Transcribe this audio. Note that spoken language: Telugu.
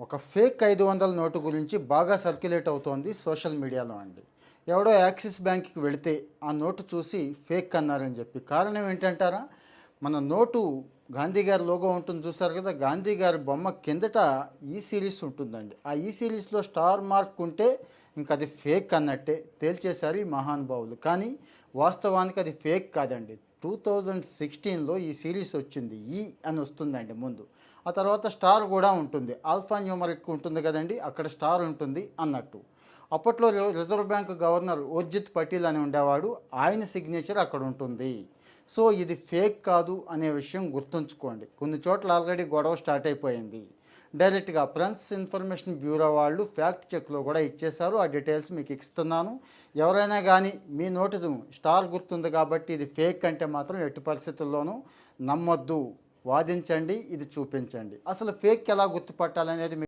ఒక ఫేక్ 500 నోటు గురించి బాగా సర్క్యులేట్ అవుతోంది సోషల్ మీడియాలో అండి. ఎవడో యాక్సిస్ బ్యాంక్కి వెళితే ఆ నోటు చూసి ఫేక్ అన్నారని చెప్పి. కారణం ఏంటంటారా? మన నోటు గాంధీ గారి లోగో ఉంటుంది చూసారు కదా, గాంధీ గారి బొమ్మ కిందట ఈ సిరీస్ ఉంటుందండి. ఆ ఈ సిరీస్లో స్టార్ మార్క్ ఉంటే ఇంక అది ఫేక్ అన్నట్టే తేల్చేశారు ఈ మహానుభావులు. కానీ వాస్తవానికి అది ఫేక్ కాదండి. 2016లో ఈ సిరీస్ వచ్చింది. ఈ అని వస్తుందండి ముందు. ఆ తర్వాత స్టార్ కూడా ఉంటుంది. ఆల్ఫా న్యూమరిక్ ఉంటుంది కదండి, అక్కడ స్టార్ ఉంటుంది అన్నట్టు. అప్పట్లో reserve bank governor Urjit Patel అని ఉండేవాడు. ఆయన సిగ్నేచర్ అక్కడ ఉంటుంది. సో ఇది ఫేక్ కాదు అనే విషయం గుర్తుంచుకోండి. కొన్ని చోట్ల ఆల్రెడీ గొడవ స్టార్ట్ అయిపోయింది. డైరెక్ట్గా ప్రెస్ ఇన్ఫర్మేషన్ బ్యూరో వాళ్ళు ఫ్యాక్ట్ చెక్లో కూడా ఇచ్చేశారు. ఆ డీటెయిల్స్ మీకు ఇస్తున్నాను. ఎవరైనా కానీ మీ నోటు స్టార్ గుర్తుంది కాబట్టి ఇది ఫేక్ అంటే మాత్రం ఎట్టి పరిస్థితుల్లోనూ నమ్మొద్దు. వాదించండి, ఇది చూపించండి. అసలు ఫేక్ ఎలా గుర్తుపట్టాలనేది